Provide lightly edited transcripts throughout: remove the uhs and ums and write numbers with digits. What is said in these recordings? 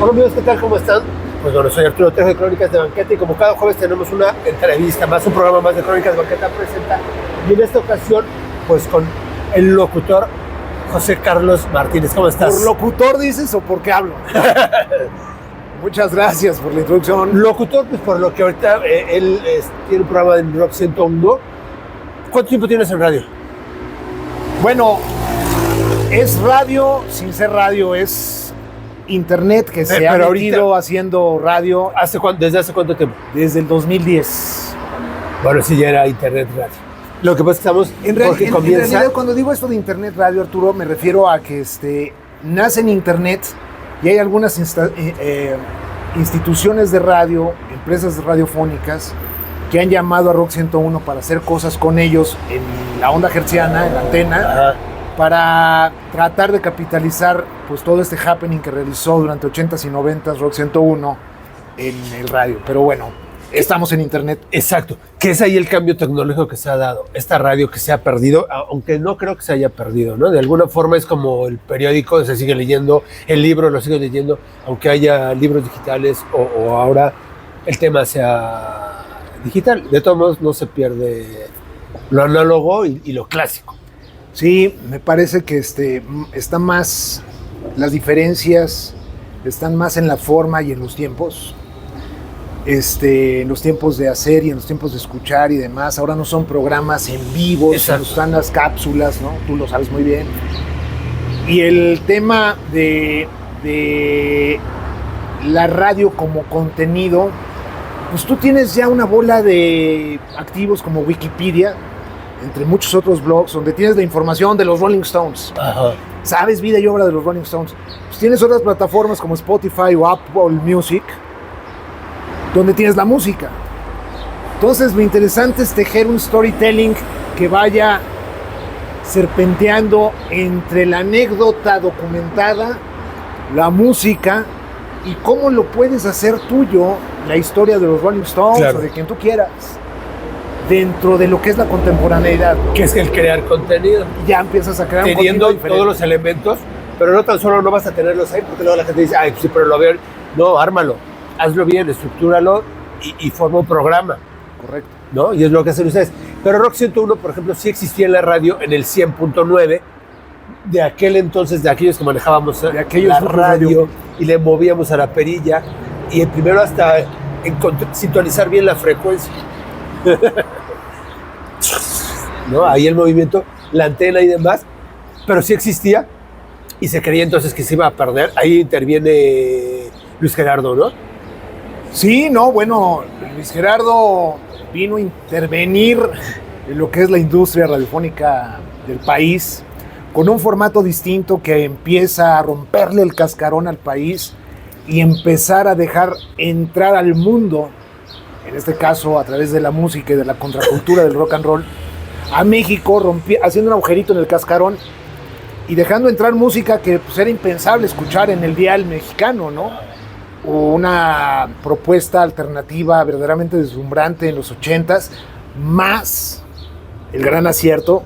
Hola amigos, ¿qué tal? ¿Cómo están? Pues bueno, soy Arturo Trejo de Crónicas de Banqueta y como cada jueves tenemos una entrevista más, un programa más de Crónicas de Banqueta presenta. Y en esta ocasión, pues con el locutor José Carlos Martínez. ¿Cómo estás? ¿Por locutor dices o por qué hablo? Muchas gracias por la introducción. Locutor, pues por lo que ahorita él tiene un programa en Rock 101. ¿Cuánto tiempo tienes en radio? Bueno, es radio, sin ser radio, es internet que se ha metido haciendo radio. ¿Desde hace cuánto tiempo? Desde el 2010. Bueno, sí, ya era internet radio. Lo que pasa es que estamos... En realidad, cuando digo esto de internet radio, Arturo, me refiero a que nace en internet y hay algunas instituciones de radio, empresas radiofónicas, que han llamado a Rock 101 para hacer cosas con ellos en la onda hertziana, en la antena. Ajá. Para tratar de capitalizar pues todo este happening que realizó durante 80s y 90s Rock 101 en el radio. Pero bueno, estamos en internet. Exacto, que es ahí el cambio tecnológico que se ha dado. Esta radio que se ha perdido, aunque no creo que se haya perdido, ¿no? De alguna forma es como el periódico, se sigue leyendo, el libro lo sigue leyendo, aunque haya libros digitales o ahora el tema sea digital. De todos modos no se pierde lo análogo y lo clásico. Sí, me parece que está más, las diferencias están más en la forma y en los tiempos. En los tiempos de hacer y en los tiempos de escuchar y demás. Ahora no son programas en vivo, están las cápsulas, ¿no? Tú lo sabes muy bien. Y el tema de la radio como contenido, pues tú tienes ya una bola de activos como Wikipedia, entre muchos otros blogs, donde tienes la información de los Rolling Stones. Ajá. Sabes vida y obra de los Rolling Stones. Pues tienes otras plataformas como Spotify o Apple Music, donde tienes la música. Entonces lo interesante es tejer un storytelling que vaya serpenteando entre la anécdota documentada, la música y cómo lo puedes hacer tuyo, la historia de los Rolling Stones, claro, o de quien tú quieras, dentro de lo que es la contemporaneidad, ¿no? Que es el crear contenido. Ya empiezas a crear teniendo un contenido diferente. Todos los elementos, pero no tan solo no vas a tenerlos ahí, porque luego la gente dice, ay, sí, pero lo veo. No, ármalo, hazlo bien, estructúralo y forma un programa. Correcto. ¿No? Y es lo que hacen ustedes. Pero Rock 101, por ejemplo, sí existía en la radio en el 100.9, de aquel entonces, de aquellos que manejábamos la radio y le movíamos a la perilla, y el primero hasta sintonizar bien la frecuencia. ¿No? Ahí el movimiento, la antena y demás, pero sí existía y se creía entonces que se iba a perder. Ahí interviene Luis Gerardo, ¿no? Sí, no, bueno, Luis Gerardo vino a intervenir en lo que es la industria radiofónica del país con un formato distinto que empieza a romperle el cascarón al país y empezar a dejar entrar al mundo, en este caso a través de la música y de la contracultura del rock and roll, a México, haciendo un agujerito en el cascarón y dejando entrar música que pues, era impensable escuchar en el dial mexicano, ¿no? Una propuesta alternativa verdaderamente deslumbrante en los 80s, más el gran acierto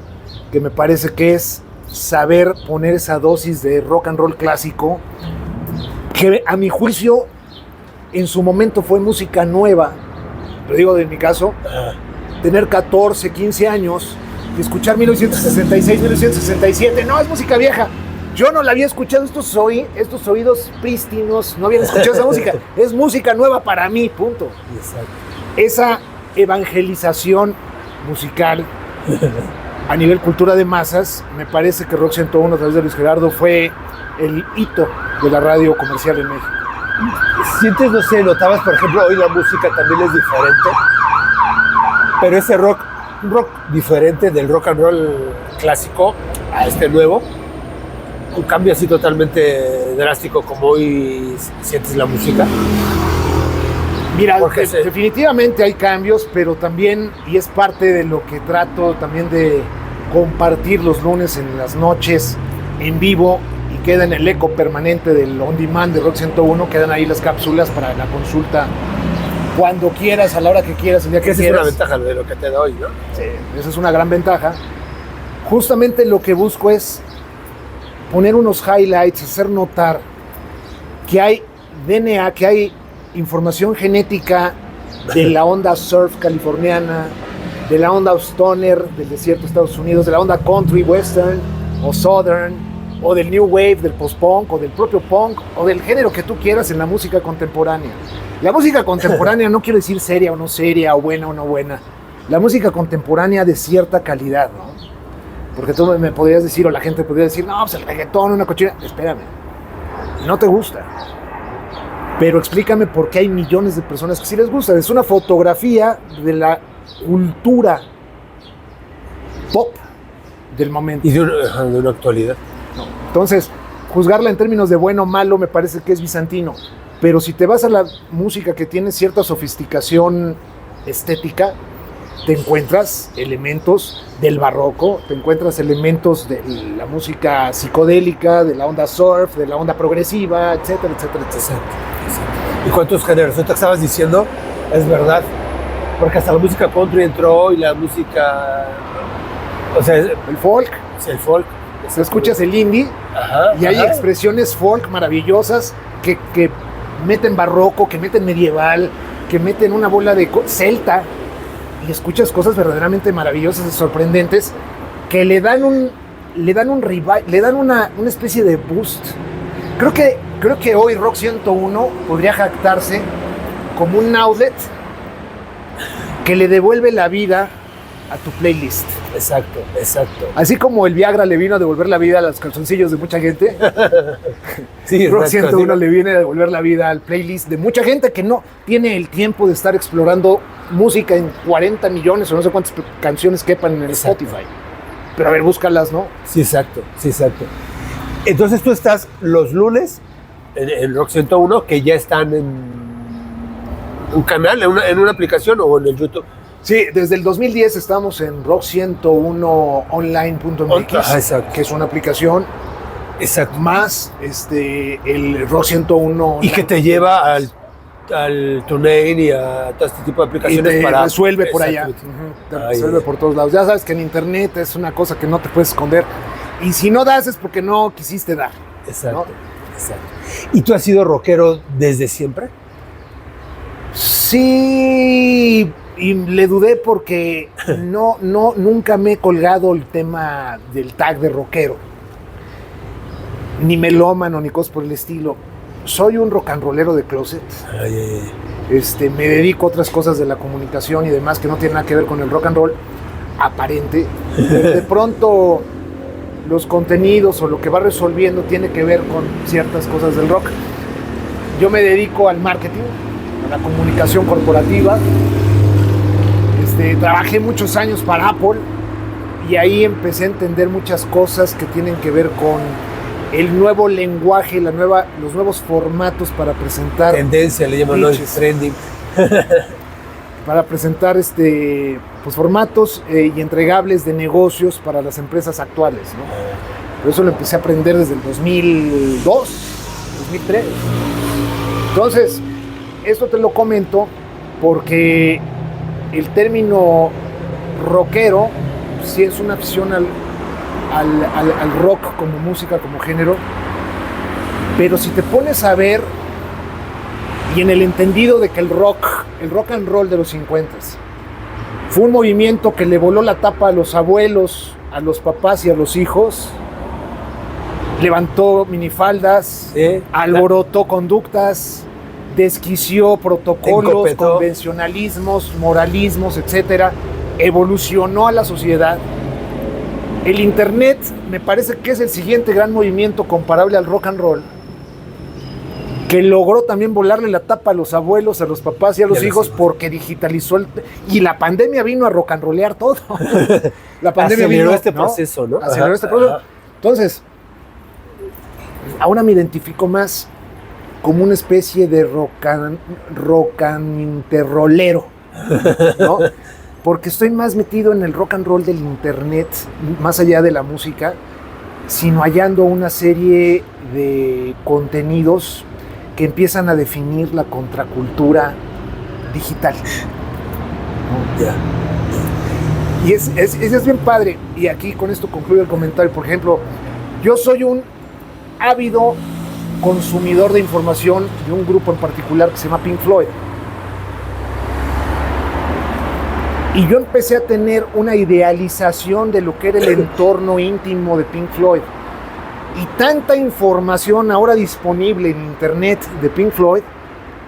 que me parece que es saber poner esa dosis de rock and roll clásico, que a mi juicio en su momento fue música nueva. Lo digo de mi caso, tener 14, 15 años y escuchar 1966, 1967, no, es música vieja. Yo no la había escuchado, estos oídos prístinos no habían escuchado esa música. Es música nueva para mí, punto. Exacto. Esa evangelización musical a nivel cultura de masas, me parece que Rock 101 a través de Luis Gerardo fue el hito de la radio comercial en México. Sientes, no sé, notabas, por ejemplo, hoy la música también es diferente, pero ese rock, un rock diferente del rock and roll clásico a este nuevo, un cambio así totalmente drástico como hoy sientes la música. Mira, definitivamente hay cambios, pero también, y es parte de lo que trato también de compartir los lunes en las noches en vivo, y queda en el eco permanente del on demand de Rock 101, quedan ahí las cápsulas para la consulta cuando quieras, a la hora que quieras, el día que quieras. Esa es una ventaja de lo que te doy, ¿no? Sí, esa es una gran ventaja. Justamente lo que busco es poner unos highlights, hacer notar que hay DNA, que hay información genética de la onda surf californiana, de la onda stoner del desierto de Estados Unidos, de la onda country, western o southern, o del new wave, del post-punk, o del propio punk, o del género que tú quieras en la música contemporánea. La música contemporánea no quiero decir seria o no seria, o buena o no buena. La música contemporánea de cierta calidad, ¿no? Porque tú me podrías decir, o la gente podría decir, no, pues el reggaetón, una cochina. Espérame, no te gusta. Pero explícame por qué hay millones de personas que sí les gusta. Es una fotografía de la cultura pop del momento. Y de una actualidad. No. Entonces, juzgarla en términos de bueno o malo me parece que es bizantino. Pero si te vas a la música que tiene cierta sofisticación estética, te encuentras elementos del barroco, te encuentras elementos de la música psicodélica, de la onda surf, de la onda progresiva, etcétera, etcétera, etcétera. ¿Y cuántos géneros? Ahorita estabas diciendo, es verdad, porque hasta la música country entró y la música, o sea, El folk, sí, el folk. te escuchas el indie, Ajá, y hay ajá. expresiones folk maravillosas que meten barroco, que meten medieval, que meten una bola de celta, y escuchas cosas verdaderamente maravillosas y sorprendentes que le dan una especie de boost. Creo que hoy Rock 101 podría jactarse como un outlet que le devuelve la vida a tu playlist. Exacto. Así como el Viagra le vino a devolver la vida a los calzoncillos de mucha gente, Sí, Rock exacto, 101 le viene a devolver la vida al playlist de mucha gente que no tiene el tiempo de estar explorando música en 40 millones o no sé cuántas canciones quepan en el Exacto. Spotify. Pero a ver, búscalas, ¿no? Sí, exacto. Entonces tú estás los lunes en Rock 101, que ya están en un canal, en una aplicación o en el YouTube. Sí, desde el 2010 estamos en rock101online.mx, exacto. que es una aplicación, Exacto. más el Rock 101 Y que te lleva al TuneIn y a todo este tipo de y aplicaciones te para... resuelve por allá. Exacto. Ujú, te Ay, resuelve por todos lados. Ya sabes que en internet es una cosa que no te puedes esconder. Y si no das es porque no quisiste dar. Exacto. ¿no? ¿Y tú has sido rockero desde siempre? Sí, y le dudé porque nunca me he colgado el tema del tag de rockero. Ni melómano, ni cosas por el estilo. Soy un rock and rollero de closet. Me dedico a otras cosas de la comunicación y demás que no tienen nada que ver con el rock and roll aparente. Pero de pronto los contenidos o lo que va resolviendo tiene que ver con ciertas cosas del rock. Yo me dedico al marketing, a la comunicación corporativa. Trabajé muchos años para Apple y ahí empecé a entender muchas cosas que tienen que ver con el nuevo lenguaje, los nuevos formatos para presentar Tendencia, le llaman los pitches. trending. Para presentar pues, formatos y entregables de negocios para las empresas actuales, ¿no? Por eso lo empecé a aprender desde el 2002, 2003. Entonces, esto te lo comento porque el término rockero sí es una afición al rock como música, como género, pero si te pones a ver y en el entendido de que el rock and roll de los 50s fue un movimiento que le voló la tapa a los abuelos, a los papás y a los hijos, levantó minifaldas, alborotó conductas, desquició protocolos, Encopetó. convencionalismos, moralismos, etcétera, evolucionó a la sociedad. El internet me parece que es el siguiente gran movimiento comparable al rock and roll, que logró también volarle la tapa a los abuelos, a los papás y a los hijos porque digitalizó y la pandemia vino a rock and rollear todo. La pandemia Aceleró vino, este proceso, ¿no? Aceleró Ajá, este proceso. ajá. Entonces, ahora me identifico más como una especie de rocanterrolero, ¿no? Porque estoy más metido en el rock and roll del internet, más allá de la música, sino hallando una serie de contenidos que empiezan a definir la contracultura digital. Ya. Y es bien padre, y aquí con esto concluyo el comentario. Por ejemplo, yo soy un ávido consumidor de información de un grupo en particular que se llama Pink Floyd. Y yo empecé a tener una idealización de lo que era el entorno íntimo de Pink Floyd. Y tanta información ahora disponible en internet de Pink Floyd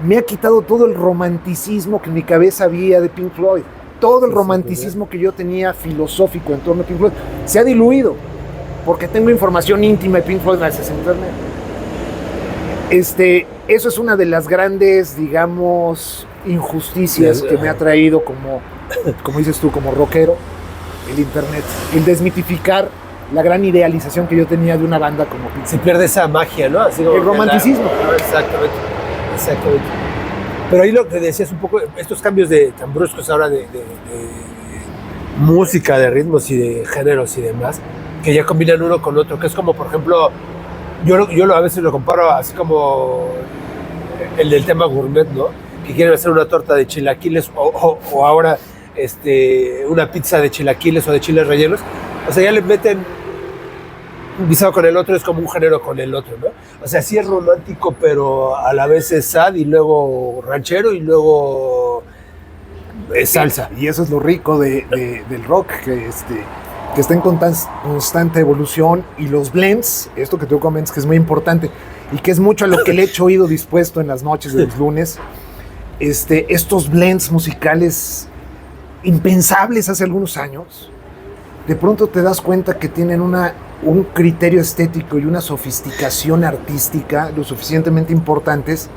me ha quitado todo el romanticismo que en mi cabeza había de Pink Floyd. Todo el romanticismo que yo tenía filosófico en torno a Pink Floyd se ha diluido porque tengo información íntima de Pink Floyd gracias a internet. Eso es una de las grandes, digamos, injusticias que me ha traído como dices tú, como rockero, el internet. El desmitificar la gran idealización que yo tenía de una banda como Pink Floyd. Se pierde esa magia, ¿no? Así como el romanticismo. Exactamente. Pero ahí lo que decías un poco, estos cambios tan bruscos ahora de música, de ritmos y de géneros y demás, que ya combinan uno con otro, que es como, por ejemplo, yo a veces lo comparo así como el del tema gourmet, ¿no? Que quieren hacer una torta de chilaquiles o ahora una pizza de chilaquiles o de chiles rellenos. O sea, ya le meten un guisado con el otro, es como un género con el otro, ¿no? O sea, sí es romántico, pero a la vez es sad y luego ranchero y luego es salsa. Y eso es lo rico del rock, que está en constante evolución, y los blends, esto que tú comentas que es muy importante y que es mucho a lo que le echo oído dispuesto en las noches de los lunes, estos blends musicales impensables hace algunos años, de pronto te das cuenta que tienen un criterio estético y una sofisticación artística lo suficientemente importantes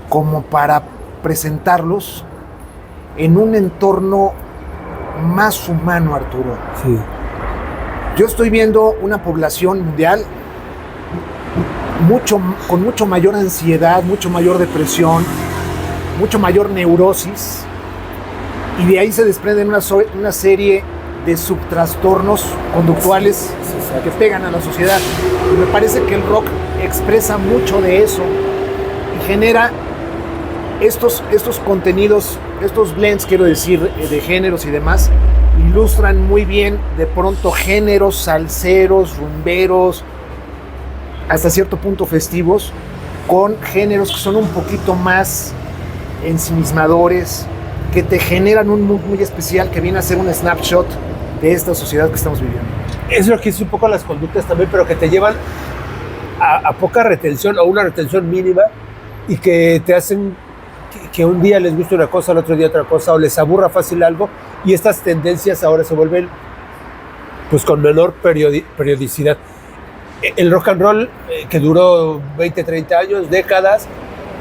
como para presentarlos en un entorno más humano, Arturo. Sí. Yo estoy viendo una población mundial con mucho mayor ansiedad, mucho mayor depresión, mucho mayor neurosis, y de ahí se desprenden una serie de subtrastornos conductuales que pegan a la sociedad. Y me parece que el rock expresa mucho de eso y genera estos contenidos, estos blends, quiero decir, de géneros y demás, ilustran muy bien de pronto géneros salseros, rumberos, hasta cierto punto festivos, con géneros que son un poquito más ensimismadores, que te generan un mood muy especial que viene a ser un snapshot de esta sociedad que estamos viviendo. Es lo que es un poco las conductas también, pero que te llevan a poca retención o una retención mínima y que te hacen que un día les guste una cosa, al otro día otra cosa, o les aburra fácil algo, y estas tendencias ahora se vuelven pues con menor periodicidad. El rock and roll que duró 20, 30 años, décadas,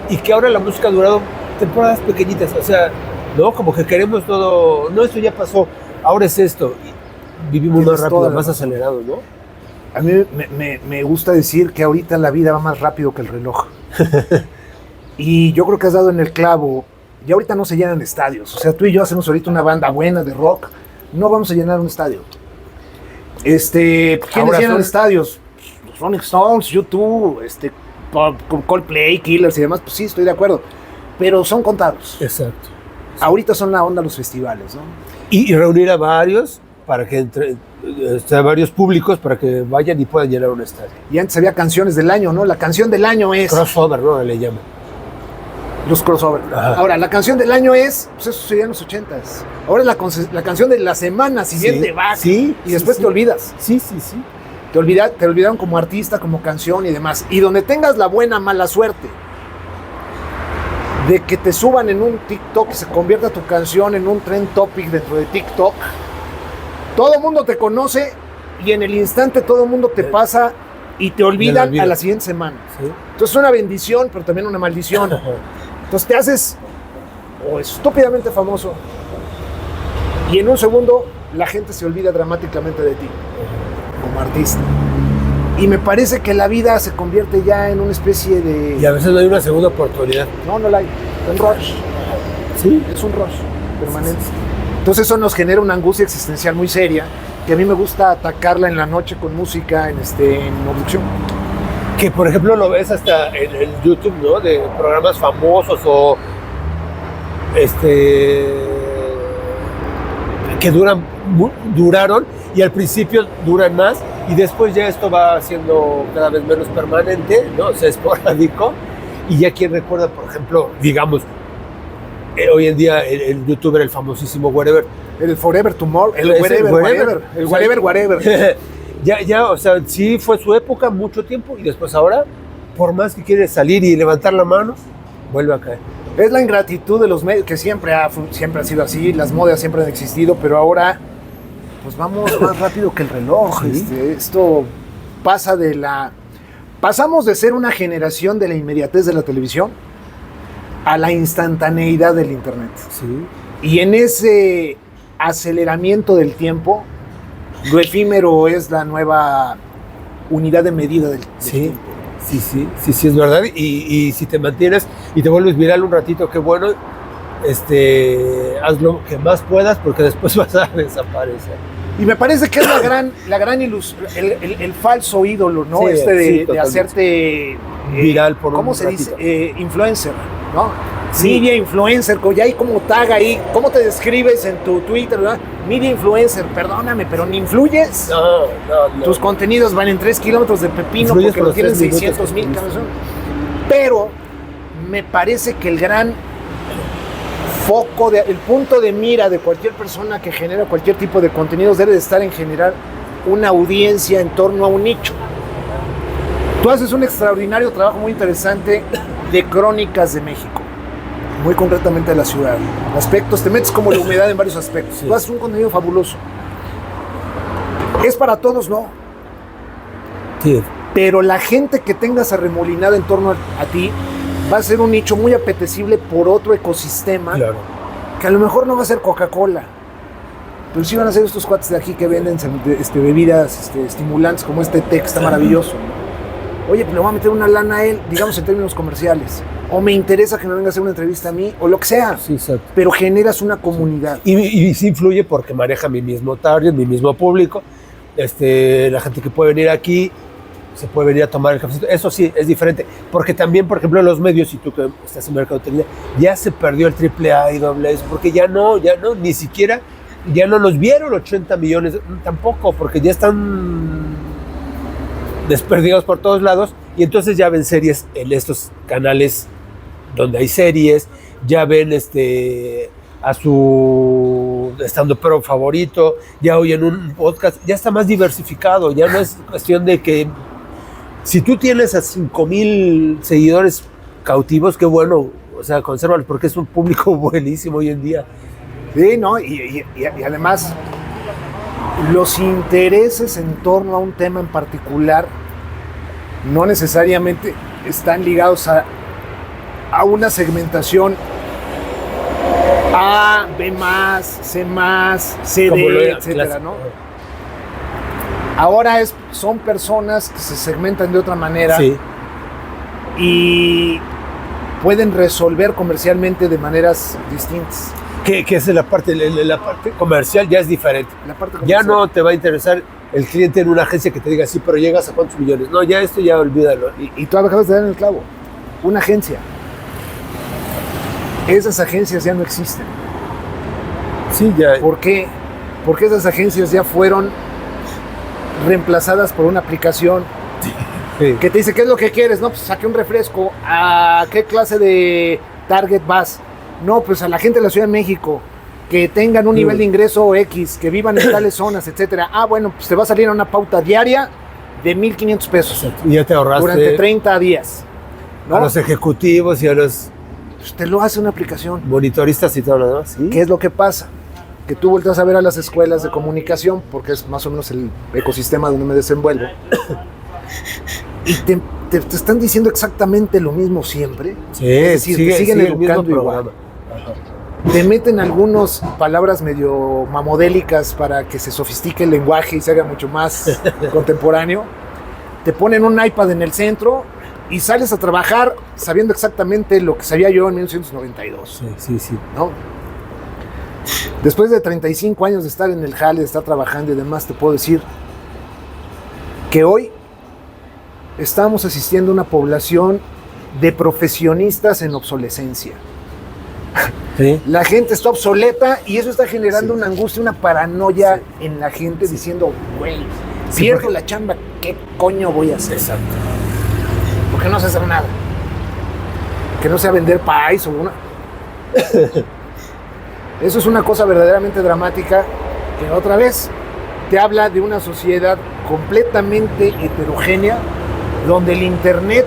y que ahora la música ha durado temporadas pequeñitas, o sea, ¿no? Como que queremos todo, no, esto ya pasó, ahora es esto, y vivimos más rápido, más acelerado, ¿no? A mí me gusta decir que ahorita la vida va más rápido que el reloj. Y yo creo que has dado en el clavo. Y ahorita no se llenan estadios. O sea, tú y yo hacemos ahorita una banda buena de rock, no vamos a llenar un estadio. ¿Quiénes llenan estadios? Los Rolling Stones, U2, Coldplay, Killers y demás. Pues sí, estoy de acuerdo. Pero son contados. Exacto. Ahorita son la onda los festivales, ¿no? Y reunir a varios para que varios públicos para que vayan y puedan llenar un estadio. Y antes había canciones del año, ¿no? La canción del año es... crossover, ¿no? Le llaman. Los crossover. Ajá. Ahora, la canción del año es... Pues eso sucedía en los 80s. Ahora es la canción de la semana, si bien te va. Sí. Y después te olvidas. Sí. Te olvidaron como artista, como canción y demás. Y donde tengas la buena, mala suerte de que te suban en un TikTok y se convierta tu canción en un trend topic dentro de TikTok, todo el mundo te conoce y en el instante todo el mundo te pasa y te olvidan a la siguiente semana. ¿Sí? Entonces es una bendición, pero también una maldición. Entonces te haces estúpidamente famoso y en un segundo la gente se olvida dramáticamente de ti como artista. Y me parece que la vida se convierte ya en una especie de... Y a veces no hay una segunda oportunidad. No la hay. Es un rush. Sí. Es un rush permanente. Entonces eso nos genera una angustia existencial muy seria, que a mí me gusta atacarla en la noche con música en producción. Que por ejemplo lo ves hasta en YouTube, ¿no? De programas famosos o que duraron y al principio duran más y después ya esto va siendo cada vez menos permanente, ¿no? O sea, esporádico. Y ya quien recuerda, por ejemplo, digamos, hoy en día el youtuber, el famosísimo Whatever. El Forever Tomorrow, el Whatever. Ya, o sea, sí fue su época mucho tiempo y después ahora, por más que quiere salir y levantar la mano, vuelve a caer. Es la ingratitud de los medios, que siempre ha sido así, las modas siempre han existido, pero ahora pues vamos más rápido que el reloj. Sí. Esto pasamos de ser una generación de la inmediatez de la televisión a la instantaneidad del internet. Sí. Y en ese aceleramiento del tiempo, lo efímero es la nueva unidad de medida del tiempo. Sí, es verdad. Y si te mantienes y te vuelves viral un ratito, qué bueno, haz lo que más puedas porque después vas a desaparecer. Y me parece que es la gran ilusión, el falso ídolo, ¿no? Sí, de hacerte viral por ¿cómo un se ratito. dice? Influencer, ¿no? Sí. Media influencer, ya hay como tag ahí, ¿cómo te describes en tu Twitter, verdad? Media influencer, perdóname, pero ni influyes. No. Tus contenidos van en 3 kilómetros de pepino Influyes porque por lo los quieren 3 minutos 600,000 que cabezón. Pero me parece que el gran foco, el punto de mira de cualquier persona que genera cualquier tipo de contenidos debe de estar en generar una audiencia en torno a un nicho. Tú haces un extraordinario trabajo muy interesante de crónicas de México, muy concretamente de la ciudad. Aspectos, te metes como la humedad en varios aspectos. Sí. Tú haces un contenido fabuloso. ¿Es para todos? No. Sí. Pero la gente que tengas arremolinada en torno a ti va a ser un nicho muy apetecible por otro ecosistema, Claro. que a lo mejor no va a ser Coca-Cola, pero sí van a ser estos cuates de aquí que venden bebidas estimulantes como té que está maravilloso. Oye, pues le voy a meter una lana a él, digamos en términos comerciales. O me interesa que me venga a hacer una entrevista a mí, o lo que sea. Sí, exacto. Pero generas una comunidad. Y sí influye porque maneja mi mismo target, mi mismo público. La gente que puede venir aquí se puede venir a tomar el cafecito. Eso sí, es diferente. Porque también, por ejemplo, los medios, y tú que estás en mercadotecnia, ya se perdió el AAA y AA, porque ya no, ni siquiera, ya no los vieron 80 millones, tampoco, porque ya están desperdigados por todos lados, y entonces ya ven series en estos canales donde hay series, ya ven a su estandopero favorito, ya oyen un podcast, ya está más diversificado, ya no es cuestión de que si tú tienes a 5,000 seguidores cautivos, qué bueno, o sea, consérvalos porque es un público buenísimo hoy en día. Sí, ¿no? Y además, los intereses en torno a un tema en particular no necesariamente están ligados a una segmentación A, B+, C+, CD, etcétera, ¿no? Ahora son personas que se segmentan de otra manera, Sí. y pueden resolver comercialmente de maneras distintas. Que es la parte comercial ya es diferente. La parte Ya comercial. no te va a interesar el cliente en una agencia que te diga, sí, pero llegas a cuántos millones. No, ya esto ya olvídalo. Y tú acabas de dar en el clavo. Una agencia. Esas agencias ya no existen. Sí, ya. ¿Por qué? Porque esas agencias ya fueron reemplazadas por una aplicación Sí. que te dice, ¿qué es lo que quieres? No, pues saqué un refresco. ¿A qué clase de target vas? No, pues a la gente de la Ciudad de México, que tengan un nivel de ingreso X, que vivan en tales zonas, etcétera. Ah, bueno, pues te va a salir a una pauta diaria de 1,500 pesos Y ya te ahorraste durante 30 días. ¿no? a los ejecutivos y a los Pues te lo hace una aplicación. monitoristas y todo lo demás. ¿Sí? ¿Qué es lo que pasa? Que tú vueltas a ver a las escuelas de comunicación, porque es más o menos el ecosistema donde me desenvuelvo, y te están diciendo exactamente lo mismo siempre. Sí, Es decir, te siguen sigue el mismo educando igual. programa. Ajá. Te meten algunas palabras medio mamodélicas para que se sofistique el lenguaje y se haga mucho más contemporáneo. Te ponen un iPad en el centro y sales a trabajar sabiendo exactamente lo que sabía yo en 1992. Sí. ¿No? Después de 35 años de estar en el jale, de estar trabajando y demás, te puedo decir que hoy estamos asistiendo a una población de profesionistas en obsolescencia. Sí. La gente está obsoleta y eso está generando una angustia, una paranoia en la gente diciendo, güey, pierdo la chamba, ¿qué coño voy a hacer? Exacto. Porque no sé hacer nada. Que no sé vender pies o una... Eso es una cosa verdaderamente dramática que otra vez te habla de una sociedad completamente heterogénea donde el internet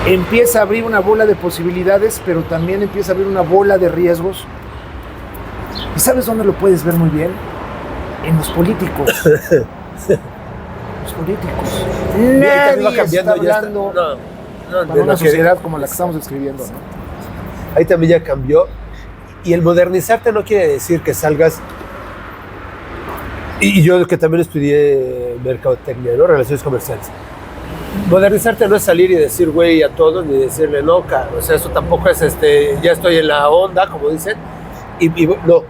empieza a abrir una bola de posibilidades, pero también empieza a abrir una bola de riesgos. ¿Y sabes dónde lo puedes ver muy bien? En los políticos. Los políticos. Nadie está hablando para una sociedad como la que estamos describiendo, ¿no? Ahí también ya cambió. Y el modernizarte no quiere decir que salgas... Y yo que también estudié mercadotecnia, ¿no? Relaciones comerciales. Modernizarte no es salir y decir güey a todos, ni decirle no, o sea, eso tampoco es ya estoy en la onda, como dicen. Y no,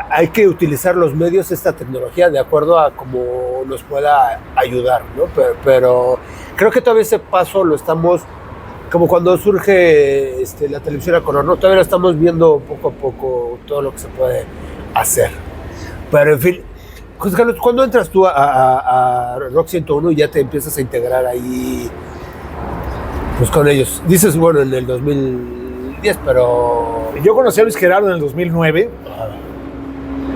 hay que utilizar los medios, esta tecnología, de acuerdo a cómo nos pueda ayudar, ¿no? Pero creo que todavía ese paso lo estamos... Como cuando surge la televisión a color, ¿no? Todavía estamos viendo poco a poco todo lo que se puede hacer. Pero en fin, José Carlos, ¿cuándo entras tú a Rock 101 y ya te empiezas a integrar ahí pues con ellos? Dices, bueno, en el 2010, pero... Yo conocí a Luis Gerardo en el 2009.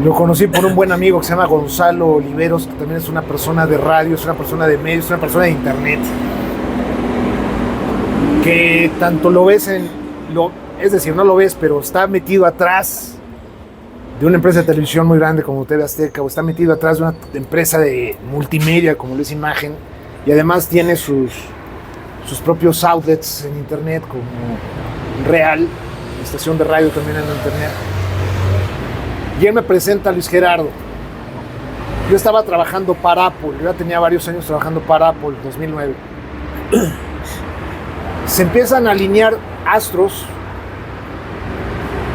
Lo conocí por un buen amigo que se llama Gonzalo Oliveros, que también es una persona de radio, es una persona de medios, es una persona de internet. Que tanto lo ves es decir, no lo ves, pero está metido atrás de una empresa de televisión muy grande como TV Azteca, o está metido atrás de una empresa de multimedia como lo es Imagen, y además tiene sus propios outlets en internet como Real, estación de radio también en internet. Y él me presenta a Luis Gerardo. Yo estaba trabajando para Apple, yo ya tenía varios años trabajando para Apple, 2009. Se empiezan a alinear astros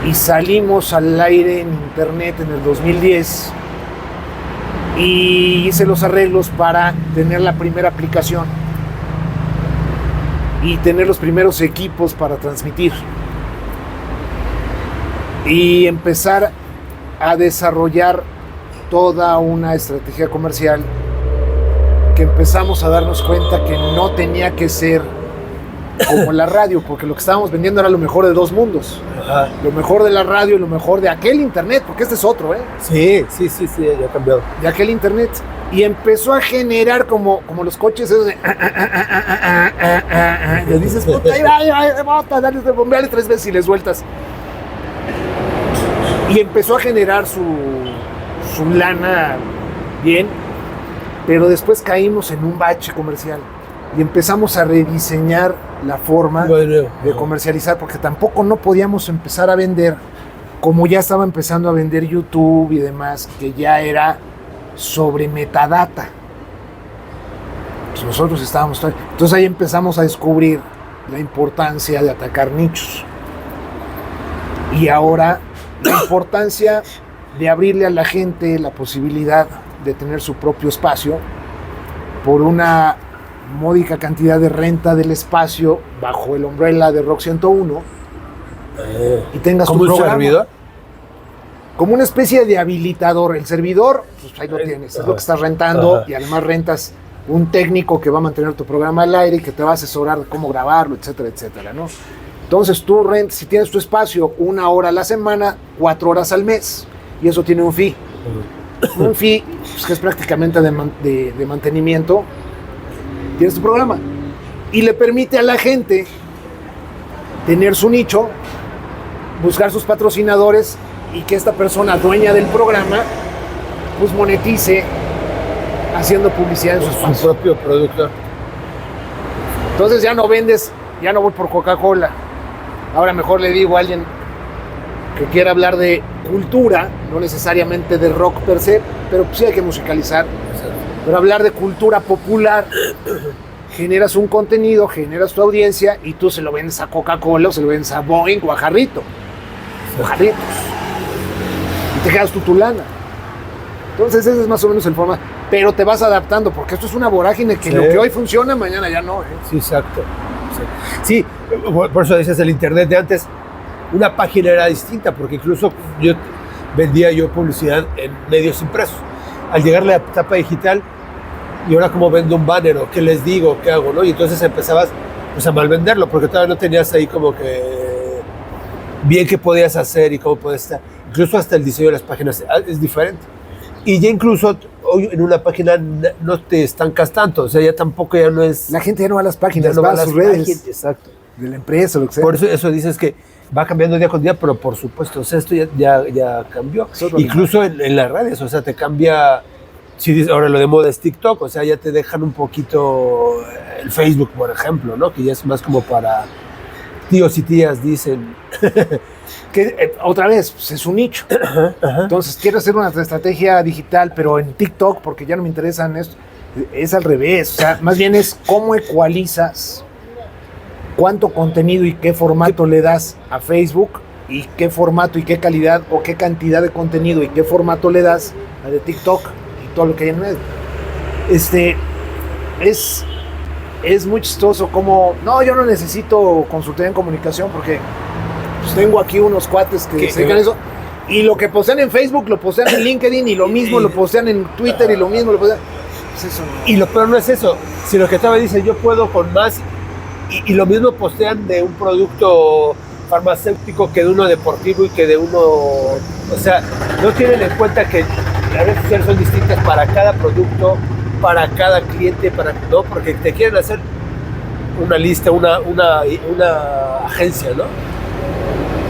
y salimos al aire en internet en el 2010 y hice los arreglos para tener la primera aplicación y tener los primeros equipos para transmitir y empezar a desarrollar toda una estrategia comercial que empezamos a darnos cuenta que no tenía que ser como la radio, porque lo que estábamos vendiendo era lo mejor de dos mundos. Ajá. Lo mejor de la radio y lo mejor de aquel internet, porque este es otro, ¿eh? Sí, ya ha cambiado. De aquel internet. Y empezó a generar como los coches esos de... Le dices, puta, ahí va, bota, dale, bombeale 3 veces y le sueltas. Y empezó a generar su lana bien, pero después caímos en un bache comercial. Y empezamos a rediseñar la forma de comercializar, porque tampoco no podíamos empezar a vender como ya estaba empezando a vender YouTube y demás, que ya era sobre metadata. Pues nosotros estábamos... Entonces ahí empezamos a descubrir la importancia de atacar nichos. Y ahora la importancia de abrirle a la gente la posibilidad de tener su propio espacio por una módica cantidad de renta del espacio bajo el umbrella de Rock 101 y tengas tu programa. ¿Como un servidor? Como una especie de habilitador. El servidor, pues ahí lo tienes, es lo que estás rentando y además rentas un técnico que va a mantener tu programa al aire y que te va a asesorar de cómo grabarlo, etcétera, etcétera, ¿no? Entonces tú rentas, si tienes tu espacio 1 hora a la semana, 4 horas al mes y eso tiene un fee. Un fee pues, que es prácticamente de mantenimiento. Tienes tu programa y le permite a la gente tener su nicho, buscar sus patrocinadores y que esta persona dueña del programa pues monetice haciendo publicidad en su espacio. Su propio producto. Entonces ya no vendes, ya no voy por Coca-Cola. Ahora mejor le digo a alguien que quiera hablar de cultura, no necesariamente de rock per se, pero sí hay que musicalizar. Pero hablar de cultura popular, generas un contenido, generas tu audiencia y tú se lo vendes a Coca-Cola o se lo vendes a Boeing o a Jarrito. O Jarritos. Y te quedas tu lana. Entonces ese es más o menos el formato. Pero te vas adaptando porque esto es una vorágine que lo que hoy funciona, mañana ya no. Sí, exacto. Sí, por eso dices el internet de antes. una página era distinta, porque incluso vendía yo publicidad en medios impresos. Al llegar la etapa digital, y ahora como vendo un banner, o qué les digo, qué hago, ¿no? Y entonces empezabas pues a mal venderlo, porque todavía no tenías ahí como que bien qué podías hacer y cómo podías estar. Incluso hasta el diseño de las páginas es diferente. Y ya incluso hoy en una página no te estancas tanto, o sea, ya tampoco ya no es... La gente ya no va a las páginas, no va a sus redes. Exacto. De la empresa, lo que sea. Por eso dices que va cambiando día con día, pero por supuesto, o sea, esto ya cambió. Incluso en las redes, o sea, te cambia... Si dices, ahora lo de moda es TikTok, o sea, ya te dejan un poquito el Facebook, por ejemplo, ¿no? Que ya es más como para tíos y tías, dicen. Que otra vez, pues es un nicho. Entonces, quiero hacer una estrategia digital, pero en TikTok, porque ya no me interesan esto. Es al revés, o sea, más bien es cómo ecualizas cuánto contenido y qué formato le das a Facebook y qué formato y qué calidad o qué cantidad de contenido y qué formato le das a de TikTok y todo lo que hay en medio. Es muy chistoso como, no, yo no necesito consultoría en comunicación porque pues, tengo aquí unos cuates que se dedican a eso, y lo que postean en Facebook lo postean en LinkedIn y lo mismo lo postean en Twitter y lo mismo lo postean. Pues eso no. Y lo peor no es eso, sino que estaba dice yo puedo con más, y lo mismo postean de un producto farmacéutico que de uno deportivo y que de uno, o sea, no tienen en cuenta que las redes sociales son distintas para cada producto, para cada cliente, ¿no? Porque te quieren hacer una lista, una agencia, ¿no?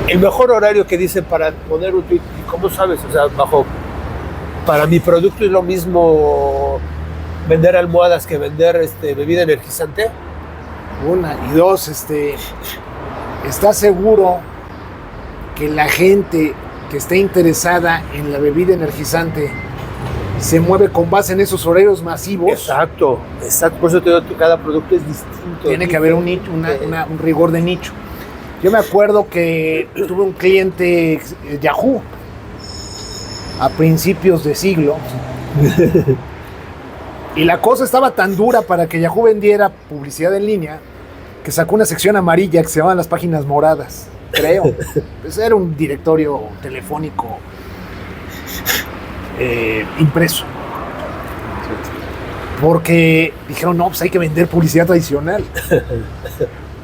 El mejor horario que dicen para poner un tweet, ¿cómo sabes? O sea, para mi producto es lo mismo vender almohadas que vender bebida energizante. Una, y dos, ¿estás seguro que la gente que esté interesada en la bebida energizante se mueve con base en esos horarios masivos? Exacto. Por eso te digo que cada producto es distinto. Tiene que haber un nicho, un rigor de nicho. Yo me acuerdo que tuve un cliente Yahoo a principios de siglo y la cosa estaba tan dura para que Yahoo vendiera publicidad en línea que sacó una sección amarilla que se llamaban las páginas moradas, creo. Pues era un directorio telefónico impreso. Porque dijeron, no, pues hay que vender publicidad tradicional.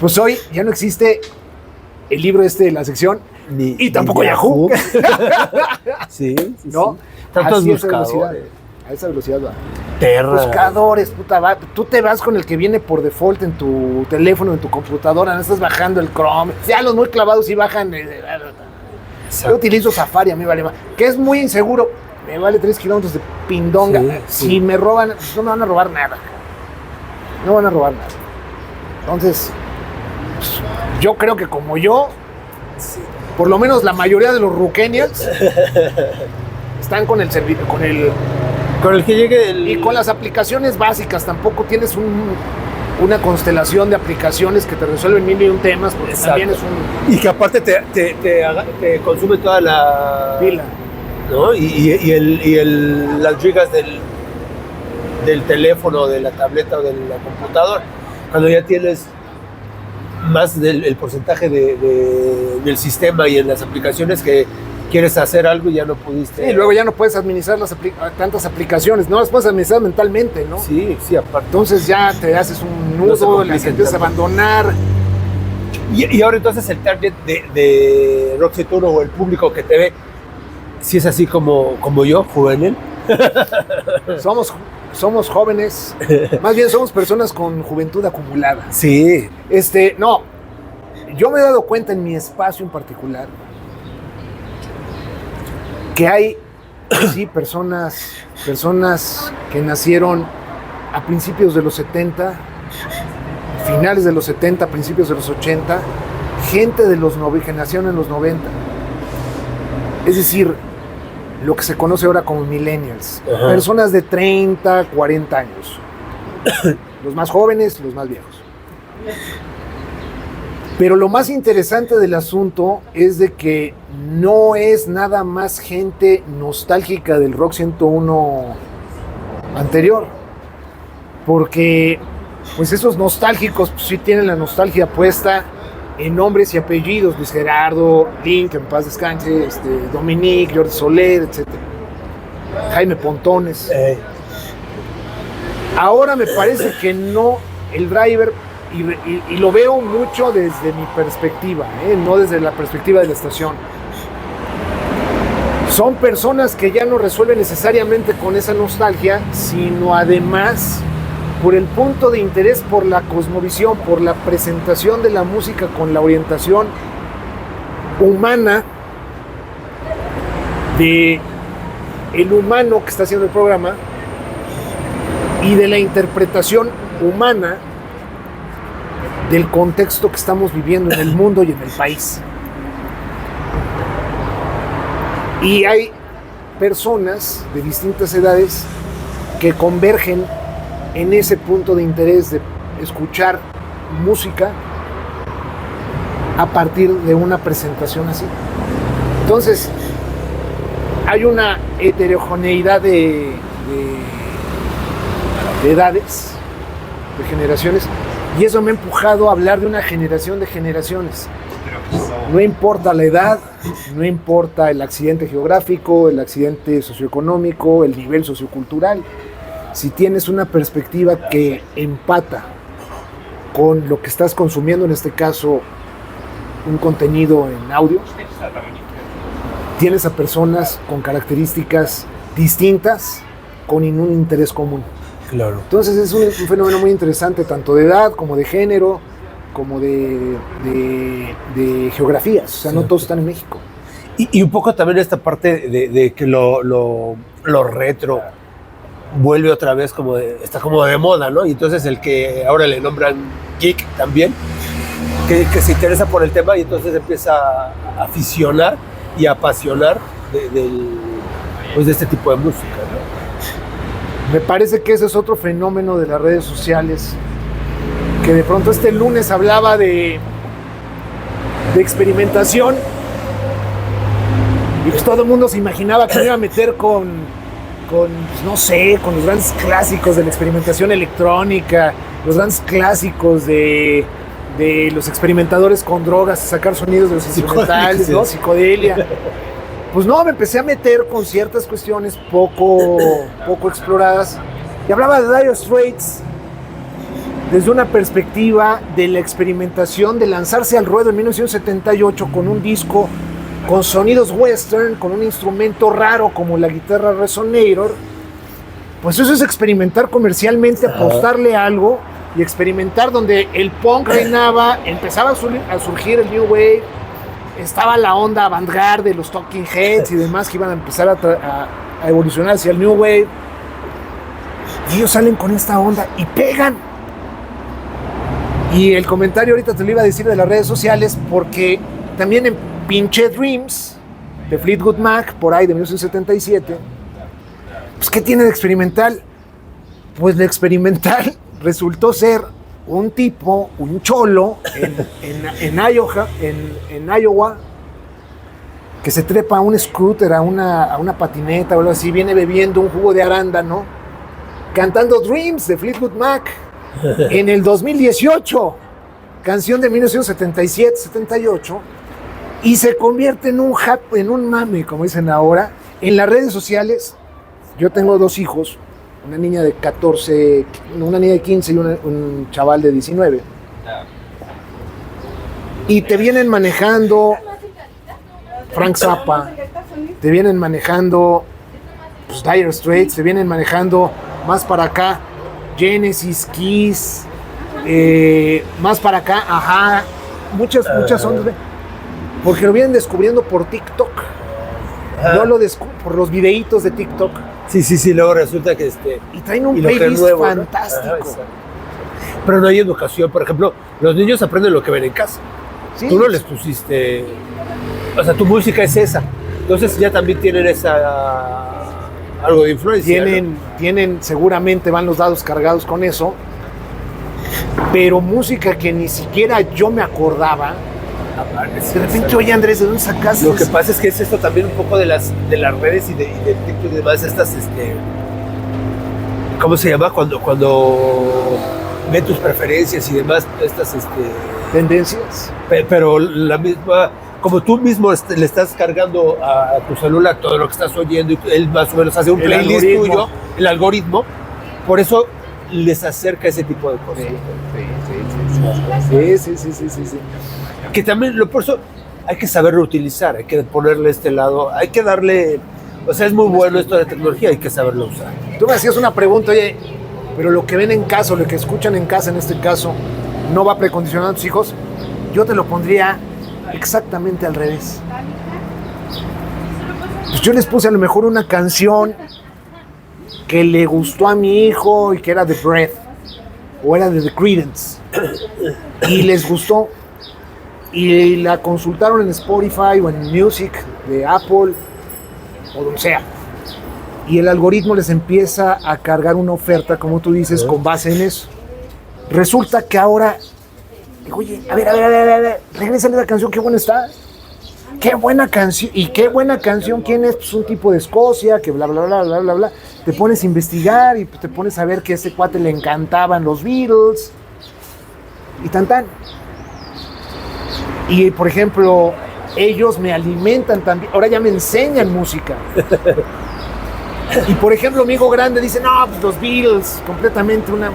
Pues hoy ya no existe el libro de la sección y tampoco Yahoo. Sí, ¿no? Tantos así buscadores. A esa velocidad va. Terra. Buscadores, puta, tú te vas con el que viene por default en tu teléfono, en tu computadora, no estás bajando el Chrome. Ya los muy clavados sí bajan. Yo utilizo Safari, a mí vale más. Que es muy inseguro. Me vale 3 kilómetros de pindonga. Sí. Si me roban, no me van a robar nada. No van a robar nada. Entonces, pues, yo creo que como yo, por lo menos la mayoría de los Rukenials están con el servicio, con el que llegue y con las aplicaciones básicas. Tampoco tienes una constelación de aplicaciones que te resuelven mil y un temas, porque exacto. También es un... Y que aparte te consume toda la... pila. ¿No? Las gigas del teléfono, de la tableta o de la computadora. Cuando ya tienes más del porcentaje del sistema y en las aplicaciones que quieres hacer algo y ya no pudiste. Y luego ya no puedes administrar tantas aplicaciones, no las puedes administrar mentalmente, ¿no? Sí, aparte. Entonces ya te haces un nudo, las empiezas a abandonar. Y ahora entonces el target de Roxy Tour o el público que te ve, si es así como yo, juvenil. Somos jóvenes, más bien somos personas con juventud acumulada. Sí. No, yo me he dado cuenta en mi espacio en particular que hay, sí, personas que nacieron a principios de los 70, finales de los 70, principios de los 80, gente de que nacieron en los 90. Es decir, lo que se conoce ahora como millennials. Ajá. Personas de 30, 40 años. Los más jóvenes, los más viejos. Pero lo más interesante del asunto es de que no es nada más gente nostálgica del Rock 101 anterior. Porque pues esos nostálgicos pues, sí tienen la nostalgia puesta en nombres y apellidos, Luis Gerardo, Link, en paz descanse, Dominique, Jordi Soler, etc. Jaime Pontones. Ahora me parece que no, el driver, y lo veo mucho desde mi perspectiva, no desde la perspectiva de la estación. Son personas que ya no resuelven necesariamente con esa nostalgia, sino además por el punto de interés, por la cosmovisión, por la presentación de la música con la orientación humana de el humano que está haciendo el programa y de la interpretación humana del contexto que estamos viviendo en el mundo y en el país. Y hay personas de distintas edades que convergen en ese punto de interés de escuchar música a partir de una presentación así. Entonces, hay una heterogeneidad de edades, de generaciones, y eso me ha empujado a hablar de una generación de generaciones. No importa la edad, no importa el accidente geográfico, el accidente socioeconómico, el nivel sociocultural. Si tienes una perspectiva que empata con lo que estás consumiendo, en este caso un contenido en audio, tienes a personas con características distintas con un interés común. Claro. Entonces es un fenómeno muy interesante, tanto de edad como de género, como de geografías. O sea, sí, no todos están en México. Y un poco también esta parte de que lo retro vuelve otra vez está como de moda, ¿no? Y entonces el que ahora le nombran geek también, que se interesa por el tema y entonces empieza a aficionar y a apasionar de este tipo de música, ¿no? Me parece que ese es otro fenómeno de las redes sociales, que de pronto este lunes hablaba de experimentación y pues todo el mundo se imaginaba que me iba a meter con pues no sé, con los grandes clásicos de la experimentación electrónica, los grandes clásicos de los experimentadores con drogas, sacar sonidos de los instrumentales, ¿no? Psicodelia. Pues no, me empecé a meter con ciertas cuestiones poco exploradas y hablaba de Dire Straits desde una perspectiva de la experimentación de lanzarse al ruedo en 1978 con un disco con sonidos western, con un instrumento raro como la guitarra Resonator. Pues eso es experimentar comercialmente, apostarle algo y experimentar donde el punk reinaba, empezaba a surgir el New Wave, estaba la onda avant-garde de los Talking Heads y demás que iban a empezar a evolucionar hacia el New Wave. Y ellos salen con esta onda y pegan. Y el comentario ahorita te lo iba a decir de las redes sociales, porque también en Pinche Dreams de Fleetwood Mac, por ahí de 1977, pues ¿qué tiene de experimental? Pues de experimental resultó ser un tipo, un cholo en Iowa, que se trepa a un scooter, a una patineta o algo así, viene bebiendo un jugo de arándano, cantando Dreams de Fleetwood Mac en el 2018, canción de 1977-78, y se convierte en un mame, como dicen ahora, en las redes sociales. Yo tengo 2 hijos, una niña de 14, una niña de 15 y un chaval de 19. Y te vienen manejando Frank Zappa, te vienen manejando pues, Dire Straits, te vienen manejando más para acá Genesis, Kiss, más para acá, ajá, muchas ondas, porque lo vienen descubriendo por TikTok. Yo lo descubro por los videitos de TikTok. Sí, luego resulta que y traen un playlist nuevo, fantástico. ¿No? Pero no hay educación, por ejemplo, los niños aprenden lo que ven en casa. Sí. Tú no les pusiste, o sea, tu música es esa. Entonces ya también tienen algo de influencia. Tienen, seguramente van los dados cargados con eso, pero música que ni siquiera yo me acordaba. De repente, oye Andrés, ¿de dónde sacaste? Lo que pasa es que es esto también un poco de las redes y de TikTok y demás, estas, ¿cómo se llama? Cuando ve tus preferencias y demás, estas, tendencias. Pero la misma, como tú mismo le estás cargando a tu celular todo lo que estás oyendo y él más o menos hace un playlist tuyo, el algoritmo, por eso les acerca ese tipo de cosas. Sí. Que también, por eso hay que saberlo utilizar, hay que ponerle este lado, hay que darle, o sea, es muy bueno esto de tecnología, hay que saberlo usar. Tú me hacías una pregunta, oye, pero lo que ven en casa, lo que escuchan en casa en este caso, ¿no va precondicionando a tus hijos? Yo te lo pondría exactamente al revés. Pues yo les puse a lo mejor una canción que le gustó a mi hijo y que era The Breath o era de The Creedence y les gustó y la consultaron en Spotify o en Music de Apple o donde sea y el algoritmo les empieza a cargar una oferta, como tú dices, con base en eso. Resulta que ahora digo, oye, a ver, regrésale la canción, qué buena está. Qué buena canción. ¿Y qué buena canción? ¿Quién es? Pues un tipo de Escocia, que bla, bla, bla, bla, bla, bla. Te pones a investigar y te pones a ver que a ese cuate le encantaban los Beatles. Y tan. Y, por ejemplo, ellos me alimentan también. Ahora ya me enseñan música. Y, por ejemplo, mi hijo grande dice, no, pues los Beatles, completamente una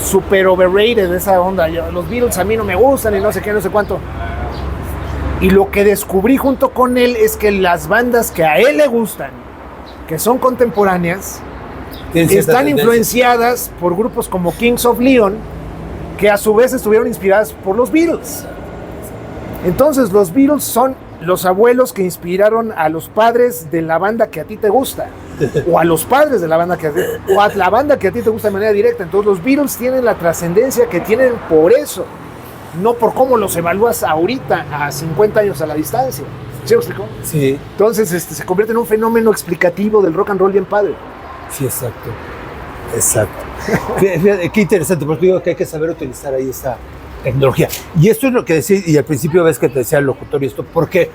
super overrated esa onda. Los Beatles a mí no me gustan y no sé qué, no sé cuánto. Y lo que descubrí junto con él es que las bandas que a él le gustan, que son contemporáneas, están influenciadas por grupos como Kings of Leon, que a su vez estuvieron inspiradas por los Beatles. Entonces los Beatles son los abuelos que inspiraron a los padres de la banda que a ti te gusta, o a los padres de la banda o a la banda que a ti te gusta de manera directa. Entonces los Beatles tienen la trascendencia que tienen por eso, no por cómo los evalúas ahorita a 50 años a la distancia. ¿Sí me explicó? Sí. Entonces se convierte en un fenómeno explicativo del rock and roll bien padre. Sí, exacto. Fíjate, qué interesante, porque digo que hay que saber utilizar ahí esta tecnología. Y esto es lo que decía, y al principio ves que te decía el locutor y esto, porque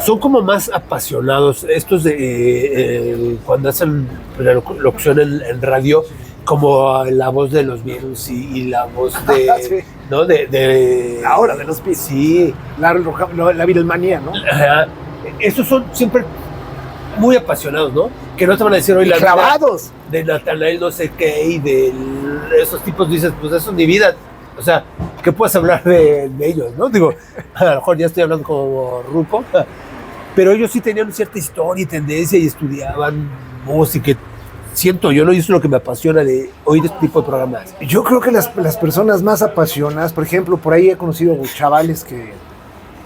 son como más apasionados estos de cuando hacen la locución en radio, como la voz de los Beatles y la voz de, sí. ¿no? de ahora de los Beatles. Sí. La Beatlemanía, ¿no? Ajá. Estos son siempre muy apasionados, ¿no? Que no te van a decir hoy la clavados de Natanael no sé qué y de esos tipos, dices, pues eso es mi vida. O sea, ¿qué puedes hablar de ellos, no? Digo, a lo mejor ya estoy hablando como Rupo, pero ellos sí tenían cierta historia y tendencia y estudiaban música. Siento yo, ¿no? Y eso es lo que me apasiona de oír este tipo de programas. Yo creo que las personas más apasionadas, por ejemplo, por ahí he conocido chavales que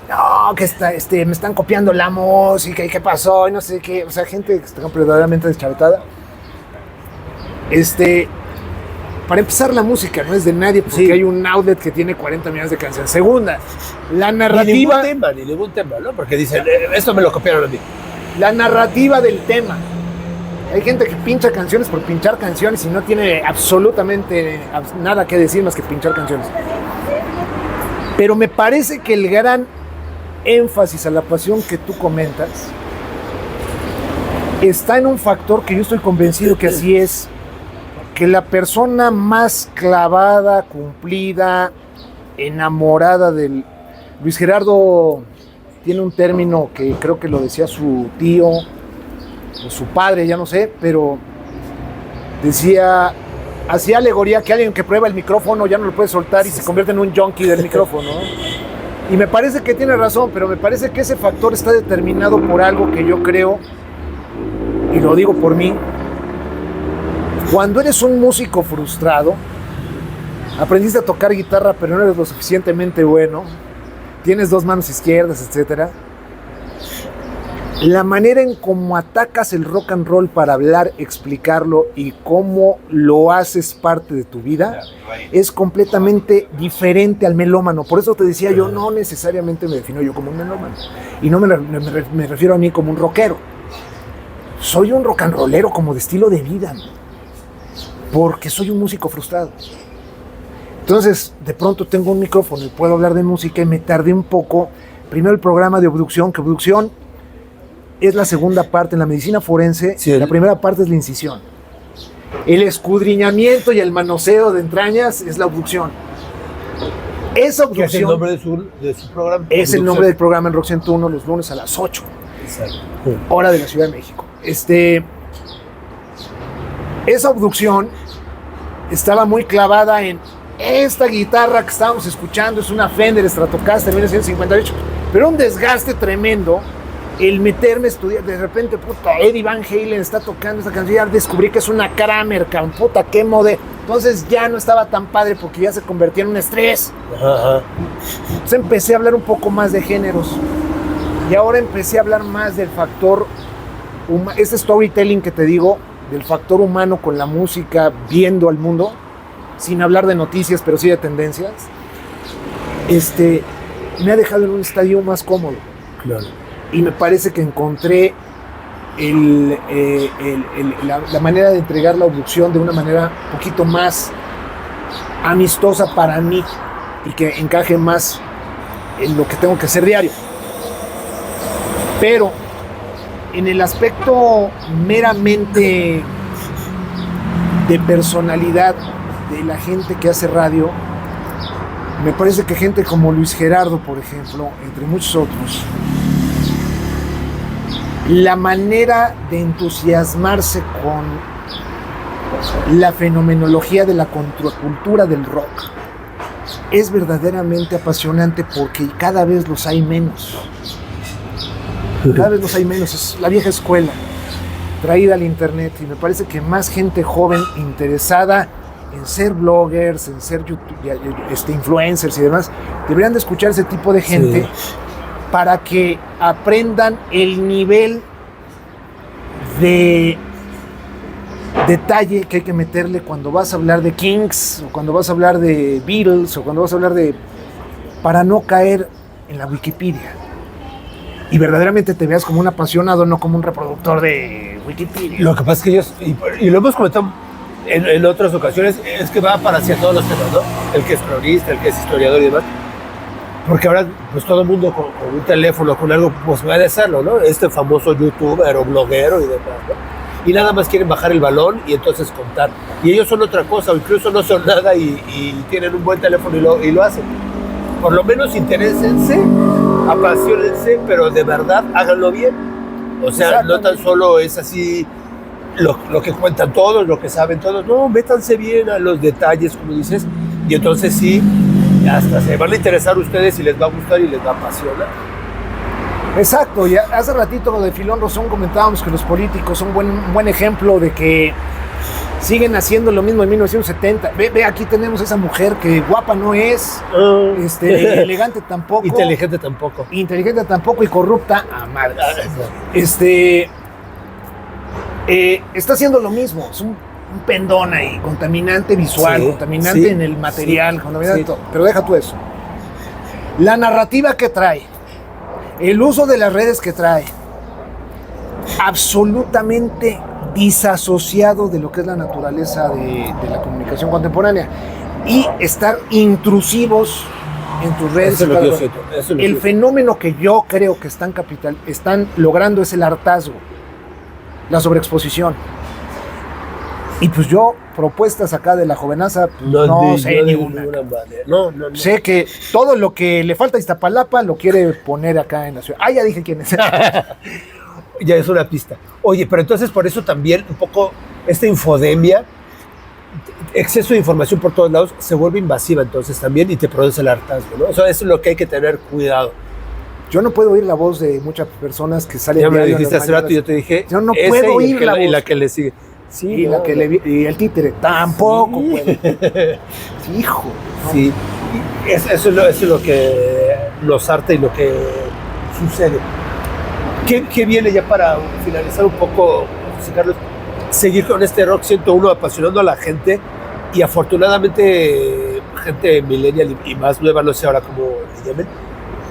no, que me están copiando la música y qué pasó y no sé qué, o sea, gente que está completamente deschavetada. Para empezar, la música no es de nadie porque sí. Hay un outlet que tiene 40 millones de canciones. Segunda, la narrativa... Ni ningún tema, ¿no? Porque dicen, esto me lo copiaron a mí. La narrativa del tema. Hay gente que pincha canciones por pinchar canciones y no tiene absolutamente nada que decir más que pinchar canciones. Pero me parece que el gran énfasis a la pasión que tú comentas está en un factor que yo estoy convencido que así es, que la persona más clavada, cumplida, enamorada del... Luis Gerardo tiene un término que creo que lo decía su tío o su padre, ya no sé, pero decía, hacía alegoría que alguien que prueba el micrófono ya no lo puede soltar y se convierte en un junkie del micrófono. Y me parece que tiene razón, pero me parece que ese factor está determinado por algo que yo creo, y lo digo por mí. Cuando eres un músico frustrado, aprendiste a tocar guitarra pero no eres lo suficientemente bueno, tienes 2 manos izquierdas, etc. La manera en cómo atacas el rock and roll para hablar, explicarlo y cómo lo haces parte de tu vida es completamente diferente al melómano. Por eso te decía, yo no necesariamente me defino yo como un melómano. Y no me refiero a mí como un rockero. Soy un rock and rollero como de estilo de vida, ¿no? Porque soy un músico frustrado. Entonces, de pronto tengo un micrófono y puedo hablar de música y me tardé un poco. Primero el programa de obducción, que obducción es la segunda parte en la medicina forense. Sí, la primera parte es la incisión. El escudriñamiento y el manoseo de entrañas es la obducción. Esa Que es el obducción nombre de su programa. es el nombre del programa en Rock 101 los lunes a las 8, Exacto. hora de la Ciudad de México. Esa abducción estaba muy clavada en esta guitarra que estábamos escuchando, es una Fender Stratocaster 1958, pero un desgaste tremendo el meterme a estudiar. De repente, puta, Eddie Van Halen está tocando esta canción, ya descubrí que es una Kramer, puta, qué modelo. Entonces ya no estaba tan padre porque ya se convertía en un estrés. Ajá. Entonces empecé a hablar un poco más de géneros y ahora empecé a hablar más del factor este storytelling que te digo, del factor humano con la música, viendo al mundo, sin hablar de noticias, pero sí de tendencias. Me ha dejado en un estadio más cómodo. Claro. Y me parece que encontré la manera de entregar la abducción de una manera un poquito más amistosa para mí y que encaje más en lo que tengo que hacer diario. Pero en el aspecto meramente de personalidad de la gente que hace radio, me parece que gente como Luis Gerardo, por ejemplo, entre muchos otros, la manera de entusiasmarse con la fenomenología de la contracultura del rock es verdaderamente apasionante porque cada vez los hay menos. Cada vez los hay menos. Es la vieja escuela traída al internet y me parece que más gente joven interesada en ser bloggers, en ser influencers y demás, deberían de escuchar ese tipo de gente. Sí. Para que aprendan el nivel de detalle que hay que meterle cuando vas a hablar de Kings, o cuando vas a hablar de Beatles, o cuando vas a hablar para no caer en la Wikipedia. Y verdaderamente te veas como un apasionado, no como un reproductor de Wikipedia. Lo que pasa es que ellos, y lo hemos comentado en otras ocasiones, es que va para hacia todos los temas, ¿no? El que es cronista, el que es historiador y demás. Porque ahora, pues todo el mundo con un teléfono, con algo, pues puede hacerlo, ¿no? Este famoso youtuber o bloguero y demás, ¿no? Y nada más quieren bajar el balón y entonces contar. Y ellos son otra cosa, o incluso no son nada y tienen un buen teléfono y lo hacen. Por lo menos interésense, apasionense, pero de verdad háganlo bien. O sea, no tan solo es así lo que cuentan todos, lo que saben todos. No, métanse bien a los detalles, como dices, y entonces sí, hasta se van a interesar ustedes y les va a gustar y les va a apasionar. Exacto, y hace ratito lo de Filón Rosón comentábamos que los políticos son un buen ejemplo de que siguen haciendo lo mismo en 1970. Ve, aquí tenemos esa mujer que guapa no es, elegante tampoco. Inteligente tampoco. Inteligente tampoco y corrupta a madres. Está haciendo lo mismo, es un pendón ahí, contaminante visual, contaminante en el material, contaminante todo. Pero deja tú eso. La narrativa que trae, el uso de las redes que trae, absolutamente disasociado de lo que es la naturaleza de la comunicación contemporánea y estar intrusivos en tus redes. El fenómeno que yo creo que están logrando es el hartazgo, la sobreexposición. Y pues yo, propuestas acá de la jovenaza, pues no sé ni una. No. Sé que todo lo que le falta a Iztapalapa lo quiere poner acá en la ciudad. Ya dije quién es. Ya es una pista. Oye, pero entonces por eso también un poco esta infodemia, exceso de información por todos lados, se vuelve invasiva entonces también y te produce el hartazgo, ¿no? Eso es lo que hay que tener cuidado. Yo no puedo oír la voz de muchas personas que salen. Ya me lo dijiste hace rato y yo te dije. Yo no puedo oír la voz. Y la que le sigue. Sí, y el títere tampoco puede. Sí, hijo. No. Sí, eso es lo que nos harta y lo que sucede. ¿Qué viene ya para finalizar un poco, José Carlos? Seguir con este Rock 101 apasionando a la gente y afortunadamente gente millennial y más nueva, no sé ahora cómo le llamen,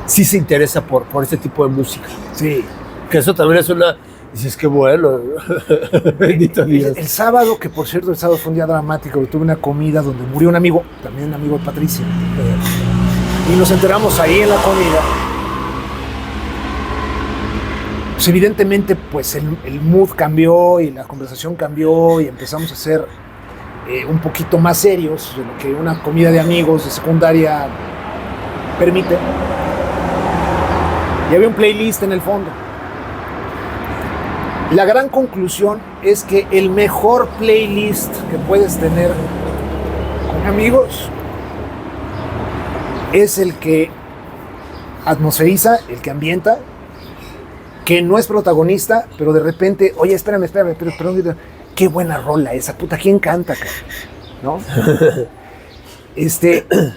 sí se interesa por este tipo de música. Sí. Que eso también es una... Dices, qué bueno, bendito Dios. El sábado, que por cierto el sábado fue un día dramático, tuve una comida donde murió un amigo, también un amigo de Patricia, y nos enteramos ahí en la comida. Pues evidentemente pues el mood cambió y la conversación cambió y empezamos a ser un poquito más serios de lo que una comida de amigos de secundaria permite. Y había un playlist en el fondo. La gran conclusión es que el mejor playlist que puedes tener con amigos es el que atmosferiza, el que ambienta, que no es protagonista, pero de repente, oye, espérame, perdón, qué buena rola esa, puta, ¿quién canta, cabrón? ¿No?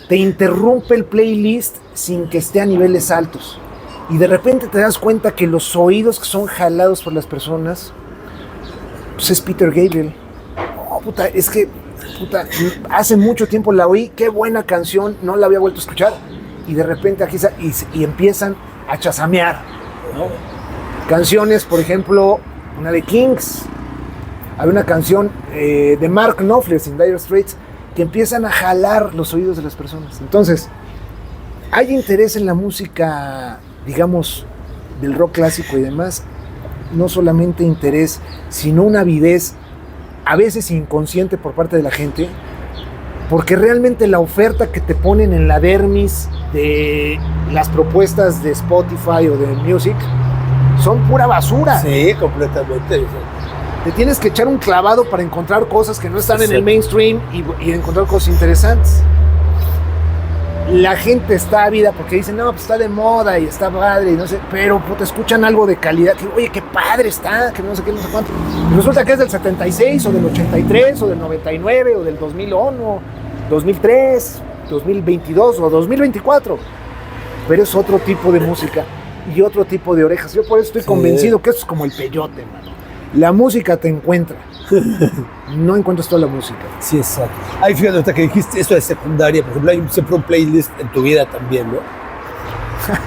Te interrumpe el playlist sin que esté a niveles altos. Y de repente te das cuenta que los oídos que son jalados por las personas, pues es Peter Gabriel. Oh, puta, es que, puta, hace mucho tiempo la oí, qué buena canción, no la había vuelto a escuchar. Y de repente aquí está, y empiezan a chasamear, ¿no? Canciones, por ejemplo, una de Kings. Hay una canción de Mark Knopfler en Dire Straits que empiezan a jalar los oídos de las personas. Entonces, hay interés en la música, digamos, del rock clásico y demás, no solamente interés, sino una avidez, a veces inconsciente por parte de la gente, porque realmente la oferta que te ponen en la dermis de las propuestas de Spotify o de Music son pura basura. Sí, completamente. Te tienes que echar un clavado para encontrar cosas que no están en el mainstream y encontrar cosas interesantes. La gente está ávida porque dicen, no, pues está de moda y está padre y no sé, pero puta, escuchan algo de calidad, que oye, qué padre está, que no sé qué, no sé cuánto. Y resulta que es del 76 o del 83 o del 99 o del 2001, 2003, 2022 o 2024. Pero es otro tipo de música y otro tipo de orejas. Yo por eso estoy convencido que eso es como el peyote, mano. La música te encuentra. No encuentras toda la música. Sí, exacto. Ay, fíjate, ahorita que dijiste eso de secundaria, por ejemplo, hay siempre un playlist en tu vida también, ¿no?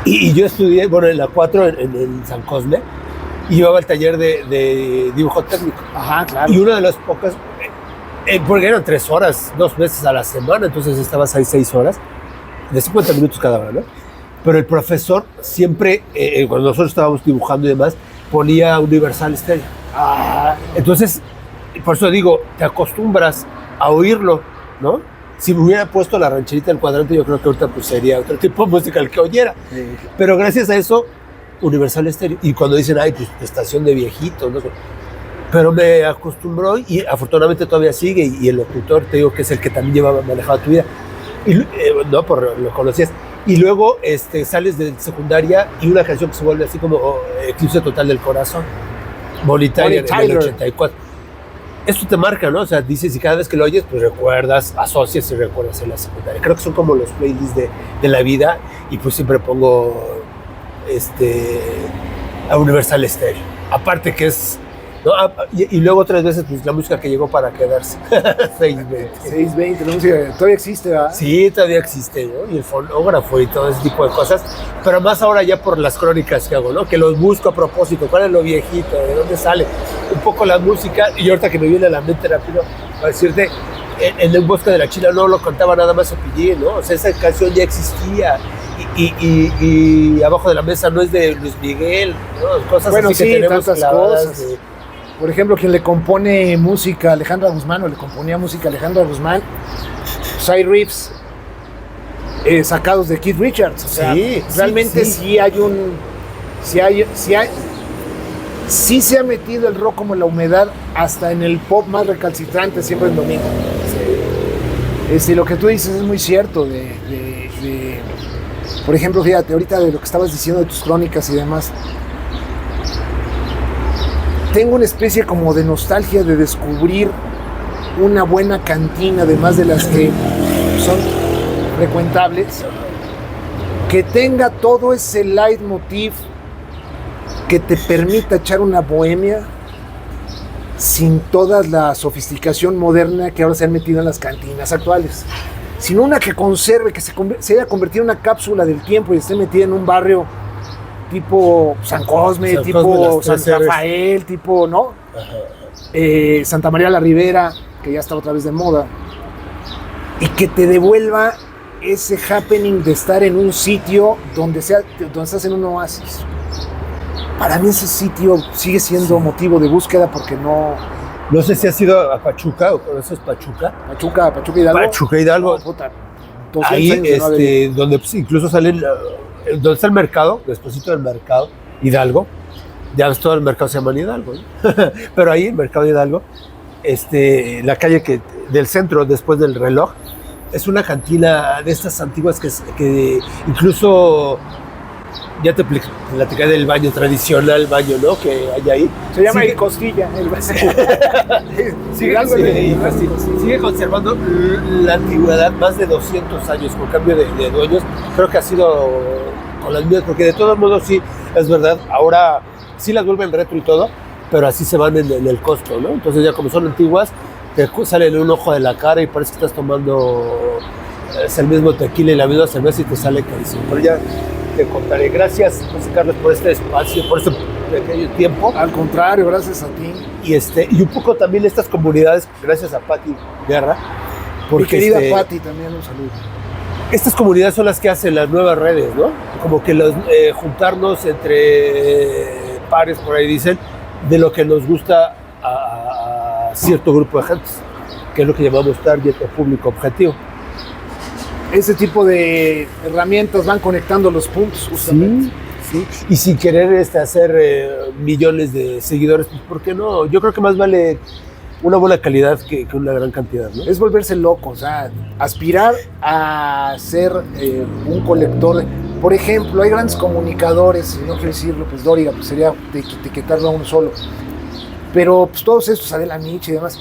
y yo estudié, bueno, en la 4 en San Cosme, y llevaba el taller de dibujo técnico. Ajá, claro. Y una de las pocas, porque eran 3 horas, 2 veces a la semana, entonces estabas ahí 6 horas, de 50 minutos cada hora, ¿no? Pero el profesor siempre, cuando nosotros estábamos dibujando y demás, ponía Universal Stereo. Entonces, por eso digo, te acostumbras a oírlo, ¿no? Si me hubiera puesto la rancherita del cuadrante, yo creo que ahorita pues sería otro tipo de música el que oyera. Sí. Pero gracias a eso, Universal Stereo. Y cuando dicen, ay, pues estación de viejitos, ¿no? Pero me acostumbró y afortunadamente todavía sigue. Y el locutor, te digo, que es el que también manejaba tu vida. Y, no, lo conocías. Y luego sales de secundaria y una canción que se vuelve así como Eclipse Total del Corazón. Bonnie Tyler en el 84. Esto te marca, ¿no? O sea, dices, y cada vez que lo oyes, pues recuerdas, asocias y recuerdas en la secundaria. Creo que son como los playlists de la vida, y pues siempre pongo a Universal Stereo. Aparte que es, ¿no? Y luego otras veces, pues la música que llegó para quedarse. 620, la música todavía existe, ¿verdad? Sí, todavía existe, ¿no? Y el fonógrafo y todo ese tipo de cosas. Pero más ahora ya por las crónicas que hago, ¿no? Que los busco a propósito. ¿Cuál es lo viejito? ¿De dónde sale? Un poco la música. Y ahorita que me viene a la mente rápido, para decirte, en el Bosque de la China no lo cantaba nada más Cepillín, ¿no? O sea, esa canción ya existía. Y Abajo de la Mesa no es de Luis Miguel, ¿no? Cosas bueno, así sí, que tenemos tantas clavadas. cosas. Por ejemplo, quien le compone música a Alejandra Guzmán, o le componía música a Alejandra Guzmán, pues hay riffs sacados de Keith Richards. O sea, realmente sí hay un... Sí se ha metido el rock como la humedad hasta en el pop más recalcitrante, siempre en domingo. Lo que tú dices es muy cierto. Por ejemplo, fíjate, ahorita de lo que estabas diciendo de tus crónicas y demás, tengo una especie como de nostalgia de descubrir una buena cantina, además de las que son frecuentables, que tenga todo ese leitmotiv que te permita echar una bohemia sin toda la sofisticación moderna que ahora se han metido en las cantinas actuales, sino una que conserve, que se haya convertido en una cápsula del tiempo y esté metida en un barrio tipo San Cosme, tipo San Rafael, tipo, ¿no? Santa María la Ribera, que ya está otra vez de moda, y que te devuelva ese happening de estar en un sitio donde estás en un oasis. Para mí ese sitio sigue siendo motivo de búsqueda porque no... No sé si has ido a Pachuca, o conoces Pachuca. Pachuca Hidalgo. Pachuca Hidalgo. No, puta, ahí, años de no haber ido. donde pues, incluso salen, donde está el mercado, despuésito del mercado, Hidalgo, ya ves, todo el mercado se llama Hidalgo, ¿no? Pero ahí, el mercado Hidalgo, la calle del centro, después del reloj, es una cantina de estas antiguas que incluso ya te platicé del baño tradicional, baño, ¿no? Que hay ahí. Se llama el Costilla. Sigue conservando la antigüedad, más de 200 años, con cambio de dueños. Creo que ha sido con las mismas, porque de todos modos sí, es verdad, ahora sí las vuelven retro y todo, pero así se van en el costo, ¿no? Entonces ya como son antiguas, te sale un ojo de la cara y parece que estás tomando el mismo tequila y la misma cerveza y te sale carísimo. Pero ya te contaré. Gracias, José Carlos, por este espacio, por este pequeño tiempo. Al contrario, gracias a ti. Y un poco también estas comunidades, gracias a Pati Guerra. Porque, mi querida Pati, también un saludo. Estas comunidades son las que hacen las nuevas redes, ¿no? Como que juntarnos entre pares, por ahí dicen, de lo que nos gusta a cierto grupo de gente, que es lo que llamamos target o público objetivo. Ese tipo de herramientas van conectando los puntos, justamente. Sí. Y sin querer hacer millones de seguidores, pues ¿por qué no? Yo creo que más vale una buena calidad que una gran cantidad, ¿no? Es volverse loco, o sea, aspirar a ser un colector. Por ejemplo, hay grandes comunicadores, y no quiero decir López Dóriga, pues sería etiquetarlo a uno solo. Pero pues todos estos, Adela Micha y demás,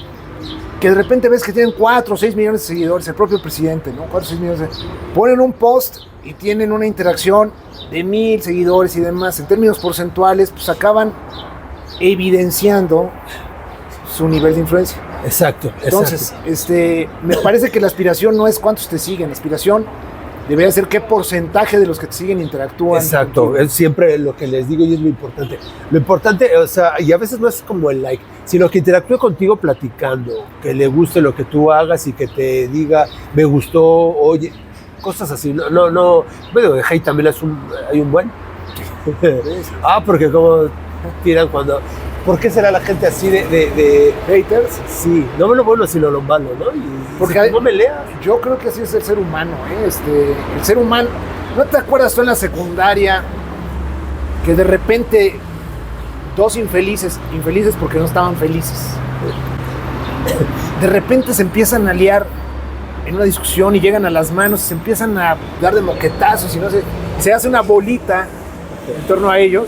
que de repente ves que tienen 4 o 6 millones de seguidores, el propio presidente, ¿no? 4 o 6 millones ponen un post y tienen una interacción de 1000 seguidores y demás. En términos porcentuales, pues acaban evidenciando su nivel de influencia. Exacto. Entonces, me parece que la aspiración no es cuántos te siguen, la aspiración debería ser qué porcentaje de los que te siguen interactúan. Exacto, contigo. Es siempre lo que les digo y es lo importante. Lo importante, o sea, y a veces no es como el like, sino que interactúe contigo platicando, que le guste lo que tú hagas y que te diga, me gustó, oye, cosas así. No, bueno, de hate también hay un buen. Porque como tiran cuando... ¿Por qué será la gente así de haters? Sí, no me lo bueno sino lo malo, ¿no? Porque no me leas. Yo creo que así es el ser humano, ¿eh? El ser humano, ¿no te acuerdas tú en la secundaria que de repente dos infelices porque no estaban felices, de repente se empiezan a liar en una discusión y llegan a las manos, se empiezan a dar de moquetazos y no sé, se hace una bolita en torno a ellos?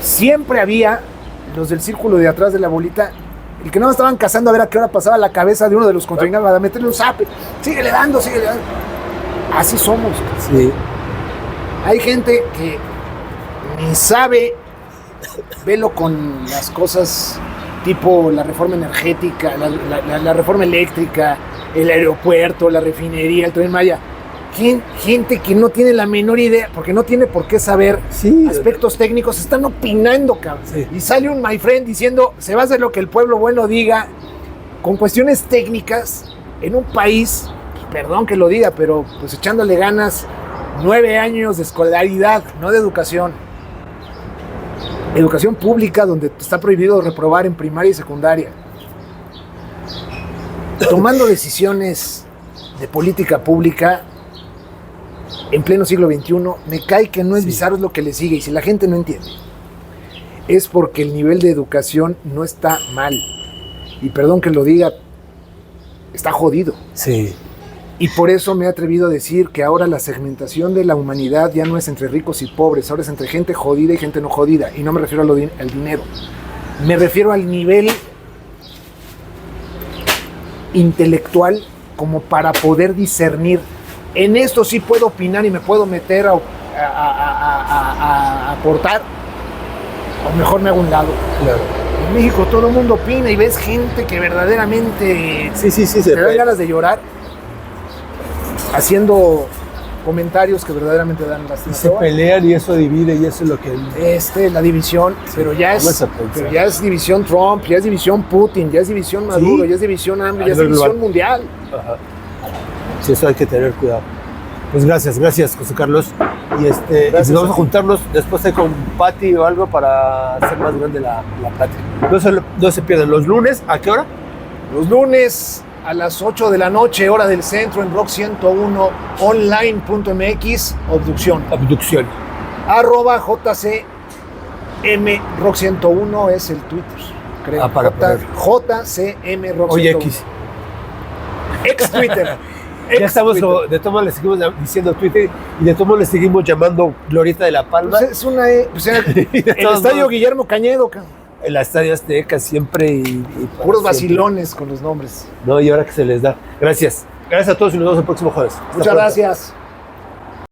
Siempre había los del círculo de atrás de la bolita, el que no estaban cazando a ver a qué hora pasaba la cabeza de uno de los contrincantes para meterle un zape. Síguele dando. Así somos. Sí. Hay gente que ni sabe, velo con las cosas tipo la reforma energética, la reforma eléctrica, el aeropuerto, la refinería, el Tren Maya. Gente que no tiene la menor idea, porque no tiene por qué saber aspectos técnicos, están opinando, cabrón. Sí. Y sale un my friend diciendo, se va a hacer lo que el pueblo bueno diga, con cuestiones técnicas, en un país, perdón que lo diga, pero pues echándole ganas, 9 años de escolaridad, no de educación. Educación pública, donde está prohibido reprobar en primaria y secundaria. Tomando decisiones de política pública, en pleno siglo XXI, me cae que no es bizarro, es lo que le sigue. Y si la gente no entiende, es porque el nivel de educación no está mal. Y perdón que lo diga, está jodido. Sí. Y por eso me he atrevido a decir que ahora la segmentación de la humanidad ya no es entre ricos y pobres, ahora es entre gente jodida y gente no jodida. Y no me refiero al dinero, me refiero al nivel intelectual como para poder discernir. En esto sí puedo opinar y me puedo meter a aportar, o mejor me hago un lado. Claro. En México todo el mundo opina y ves gente que verdaderamente te dan ganas de llorar, haciendo comentarios que verdaderamente dan lástima. Se pelean y eso divide y eso es lo que... la división, pero ya es división Trump, ya es división Putin, ya es división Maduro, ya es división AMLO, ya es división mundial. Ajá. Sí, eso hay que tener cuidado. Pues gracias, José Carlos. Y vamos a juntarnos después con Pati o algo para hacer más grande la plática. No se pierdan los lunes, ¿a qué hora? Los lunes a las 8 de la noche, hora del centro, en Rock 101 online.mx, Obducción. Abducción. @JCM Rock 101 es el Twitter, creo. Para poner. JCM Rock 101. Oye, X. Ex Twitter. Ya estamos, de todos modos le seguimos diciendo Twitter y de todos modos le seguimos llamando Glorieta de la Palma. Pues es una. Pues era el estadio modos, Guillermo Cañedo, el Estadio Azteca siempre y puros siempre. vacilones con los nombres. No, y ahora que se les da. Gracias. Gracias a todos y nos vemos el próximo jueves. Hasta Muchas pronto. gracias.